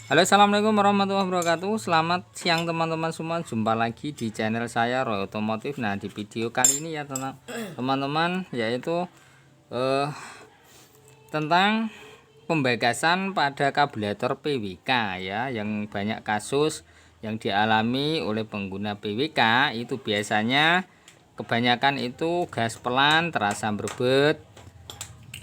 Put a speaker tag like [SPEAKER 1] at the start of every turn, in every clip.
[SPEAKER 1] Halo, assalamualaikum warahmatullahi wabarakatuh. Selamat siang teman-teman semua. Jumpa lagi di channel saya Roy Otomotif. Nah, di video kali ini ya teman-teman, yaitu tentang pembagasan pada kabulator PWK ya, yang banyak kasus yang dialami oleh pengguna PWK itu biasanya kebanyakan itu gas pelan, terasa berbet,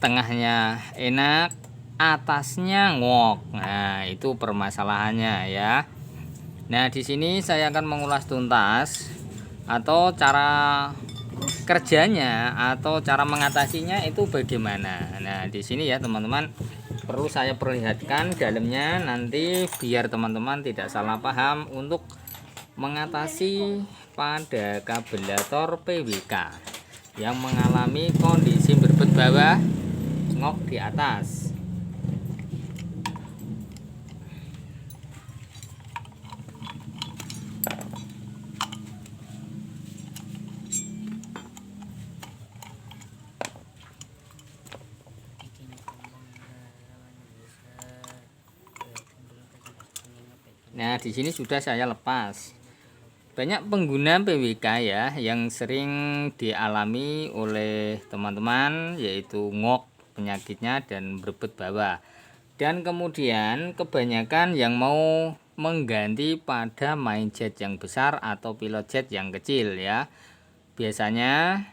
[SPEAKER 1] tengahnya enak, atasnya ngok. Nah, itu permasalahannya ya. Nah, di sini saya akan mengulas tuntas atau cara kerjanya atau cara mengatasinya itu bagaimana. Nah, di sini ya teman-teman, perlu saya perlihatkan dalamnya nanti biar teman-teman tidak salah paham untuk mengatasi pada kabelator PWK yang mengalami kondisi berbet bawah, ngok di atas. Nah, di sini sudah saya lepas. Banyak pengguna PWK ya yang sering dialami oleh teman-teman, yaitu ngok penyakitnya dan berbet bawah. Dan kemudian kebanyakan yang mau mengganti pada main jet yang besar atau pilot jet yang kecil ya. Biasanya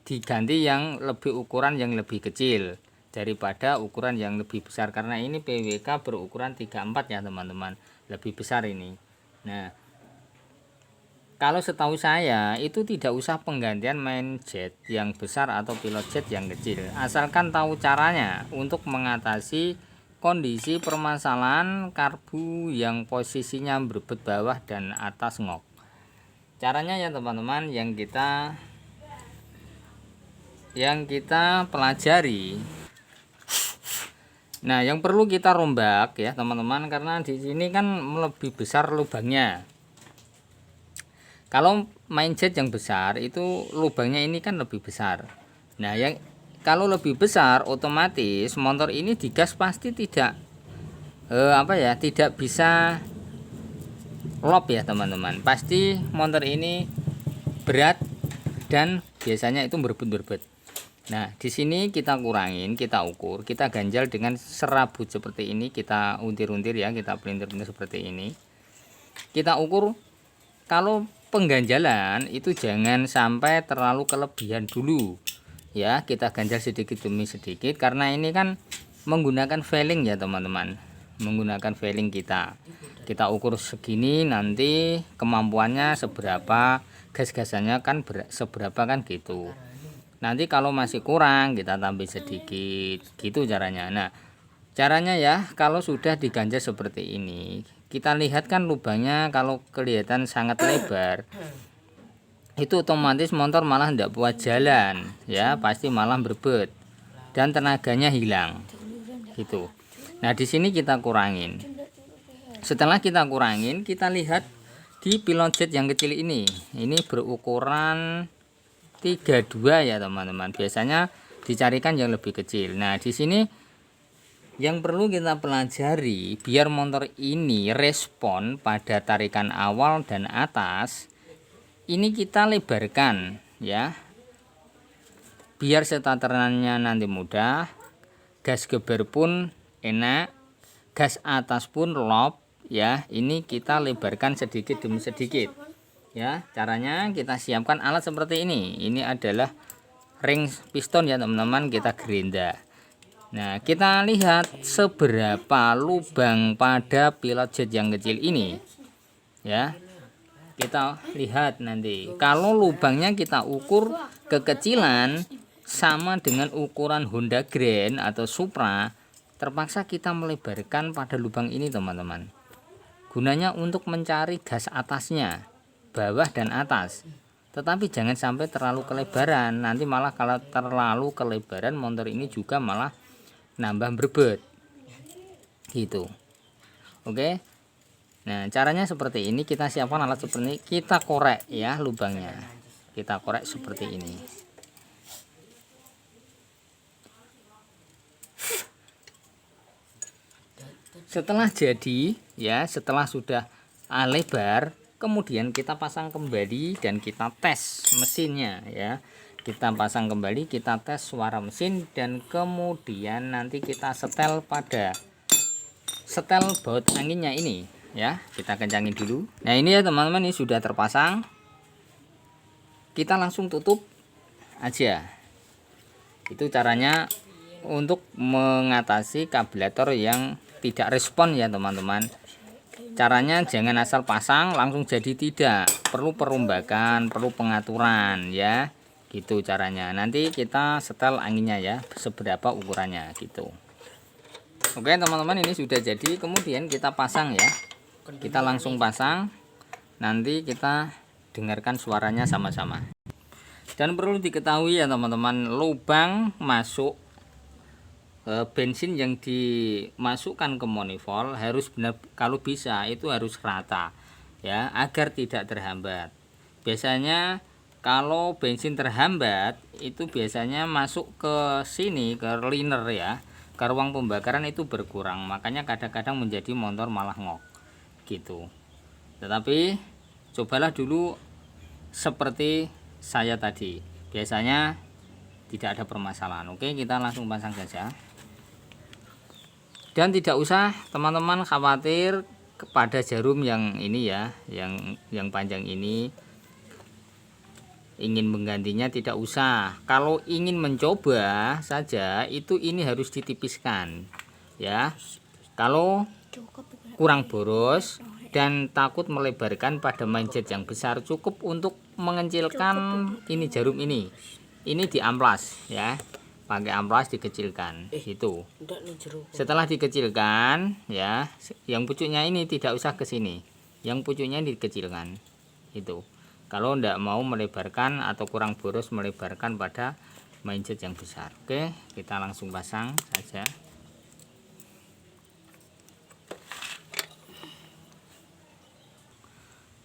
[SPEAKER 1] diganti yang lebih ukuran yang lebih kecil daripada ukuran yang lebih besar, karena ini PWK berukuran 34 ya teman-teman, lebih besar ini. Nah, kalau setahu saya itu tidak usah penggantian main jet yang besar atau pilot jet yang kecil, asalkan tahu caranya untuk mengatasi kondisi permasalahan karbu yang posisinya berbet bawah dan atas ngok. Caranya ya teman-teman, yang kita pelajari. Nah, yang perlu kita rombak ya teman-teman, karena di sini kan lebih besar lubangnya. Kalau main jet yang besar itu lubangnya ini kan lebih besar. Nah, yang kalau lebih besar otomatis motor ini digas pasti tidak tidak bisa lop ya teman-teman. Pasti motor ini berat dan biasanya itu berbet-berbet. Nah, di sini kita kurangin, kita ukur, kita ganjal dengan serabut seperti ini, kita untir-untir ya, kita pelintir-pelintir seperti ini. Kita ukur. Kalau pengganjalan itu jangan sampai terlalu kelebihan dulu. Ya, kita ganjal sedikit demi sedikit karena ini kan menggunakan failing ya, teman-teman. Menggunakan failing kita. Kita ukur segini, nanti kemampuannya seberapa, gas-gasannya kan seberapa kan gitu. Nanti kalau masih kurang kita tambah sedikit, gitu caranya. Nah, caranya ya, kalau sudah diganjal seperti ini, kita lihat kan lubangnya kalau kelihatan sangat lebar, itu otomatis motor malah tidak buat jalan ya, pasti malah berbet dan tenaganya hilang gitu. Nah, di sini kita kurangin. Setelah kita kurangin, kita lihat di pilot jet yang kecil ini berukuran 32 ya teman-teman. Biasanya dicarikan yang lebih kecil. Nah, di sini yang perlu kita pelajari biar motor ini respon pada tarikan awal dan atas, ini kita lebarkan ya, biar starterannya nanti mudah, gas geber pun enak, gas atas pun lop ya. Ini kita lebarkan sedikit demi sedikit ya. Caranya kita siapkan alat seperti ini. Ini adalah ring piston ya teman-teman, kita gerinda. Nah, kita lihat seberapa lubang pada pilot jet yang kecil ini ya. Kita lihat nanti kalau lubangnya kita ukur kekecilan sama dengan ukuran Honda Grand atau Supra, terpaksa kita melebarkan pada lubang ini teman-teman. Gunanya untuk mencari gas atasnya, bawah dan atas. Tetapi jangan sampai terlalu kelebaran, nanti malah kalau terlalu kelebaran motor ini juga malah nambah berbet gitu. Oke. Nah, caranya seperti ini, kita siapkan alat seperti ini, kita korek ya lubangnya, kita korek seperti ini. Setelah jadi ya, setelah sudah lebar, kemudian kita pasang kembali dan kita tes mesinnya ya. Kita pasang kembali, kita tes suara mesin, dan kemudian nanti kita setel pada setel baut anginnya ini ya. Kita kencangin dulu. Nah ini ya teman-teman, ini sudah terpasang. Kita langsung tutup aja. Itu caranya untuk mengatasi karburator yang tidak respon ya teman-teman. Caranya jangan asal pasang langsung jadi, tidak, perlu perombakan, perlu pengaturan ya, gitu caranya. Nanti kita setel anginnya ya, seberapa ukurannya gitu. Oke teman-teman, ini sudah jadi. Kemudian kita pasang ya, kita langsung pasang. Nanti kita dengarkan suaranya sama-sama. Dan perlu diketahui ya teman-teman, lubang masuk bensin yang dimasukkan ke manifold harus benar, kalau bisa itu harus rata ya, agar tidak terhambat. Biasanya kalau bensin terhambat itu biasanya masuk ke sini, ke liner ya, ke ruang pembakaran itu berkurang, makanya kadang-kadang menjadi motor malah ngok gitu. Tetapi cobalah dulu seperti saya tadi, biasanya tidak ada permasalahan. Oke, kita langsung pasang saja. Dan tidak usah teman-teman khawatir kepada jarum yang ini ya, yang panjang ini. Ingin menggantinya tidak usah. Kalau ingin mencoba saja itu ini harus ditipiskan ya. Kalau kurang boros dan takut melebarkan pada mindset yang besar, cukup untuk mengecilkan ini jarum ini diamplas ya, pakai amplas dikecilkan itu. Setelah dikecilkan ya, yang pucuknya ini tidak usah ke sini, yang pucuknya dikecilkan itu, kalau tidak mau melebarkan atau kurang boros melebarkan pada mindset yang besar. Oke, kita langsung pasang saja.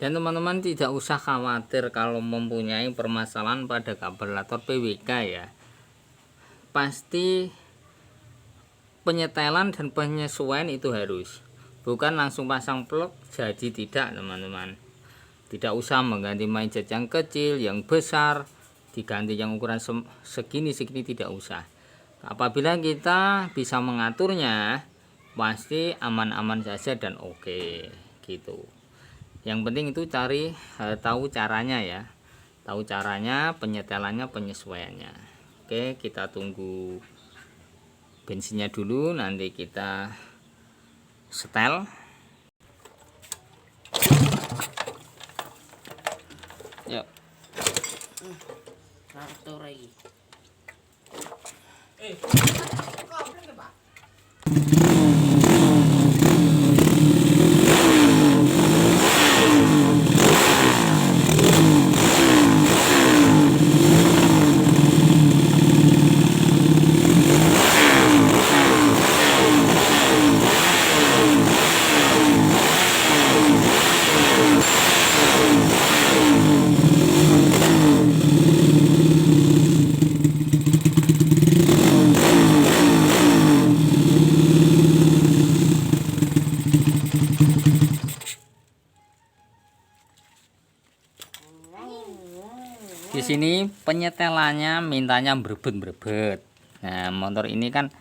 [SPEAKER 1] Dan teman-teman tidak usah khawatir kalau mempunyai permasalahan pada karburator PWK ya. Pasti penyetelan dan penyesuaian itu harus, bukan langsung pasang plug jadi, tidak teman-teman. Tidak usah mengganti mindset yang kecil, yang besar, diganti yang ukuran segini-segini, tidak usah. Apabila kita bisa mengaturnya, pasti aman-aman saja dan oke gitu. Yang penting itu cari tahu caranya ya, tahu caranya, penyetelannya, penyesuaiannya. Oke, kita tunggu bensinnya dulu, nanti kita setel. Yuk. Di sini penyetelannya mintanya berebet-berebet. Nah, motor ini kan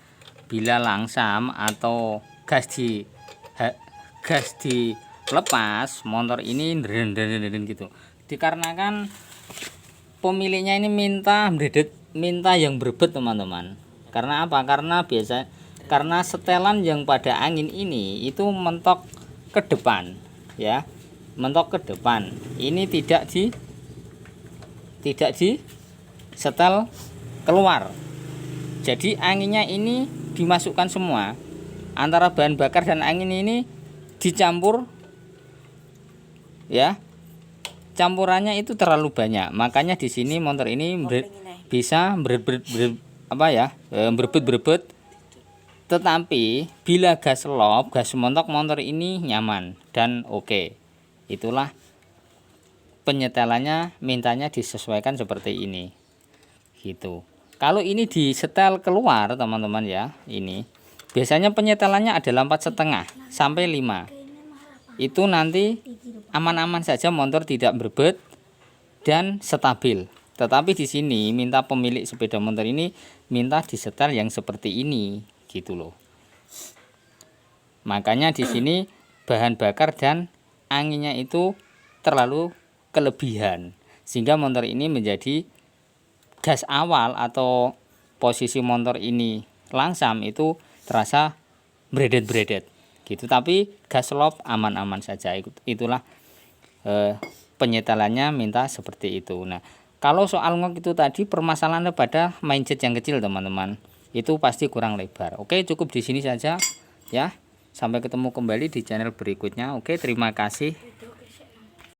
[SPEAKER 1] bila langsam atau gas dilepas, motor ini ndren gitu. Dikarenakan pemiliknya ini minta yang berebet teman-teman. Karena apa? Karena setelan yang pada angin ini itu mentok ke depan ya, mentok ke depan. Ini tidak di setel keluar, jadi anginnya ini dimasukkan semua, antara bahan bakar dan angin ini dicampur ya, campurannya itu terlalu banyak, makanya di sini motor ini bisa berebut. Tetapi bila gas lop, gas montok, motor ini nyaman dan oke. Itulah penyetelannya, mintanya disesuaikan seperti ini gitu. Kalau ini disetel keluar teman-teman ya, ini Biasanya penyetelannya adalah 4,5 sampai 5. Itu nanti aman-aman saja, motor tidak berbet dan stabil. Tetapi di sini minta pemilik sepeda motor ini minta disetel yang seperti ini gitu loh. Makanya di sini bahan bakar dan anginnya itu terlalu kelebihan, sehingga motor ini menjadi gas awal atau posisi motor ini langsam itu terasa bredet-bredet gitu, tapi gas lop aman-aman saja. Itulah penyetelannya minta seperti itu. Nah, kalau soal ngok itu tadi permasalahannya pada mindset yang kecil teman-teman, itu pasti kurang lebar. Oke, cukup di sini saja ya, sampai ketemu kembali di channel berikutnya. Oke, terima kasih.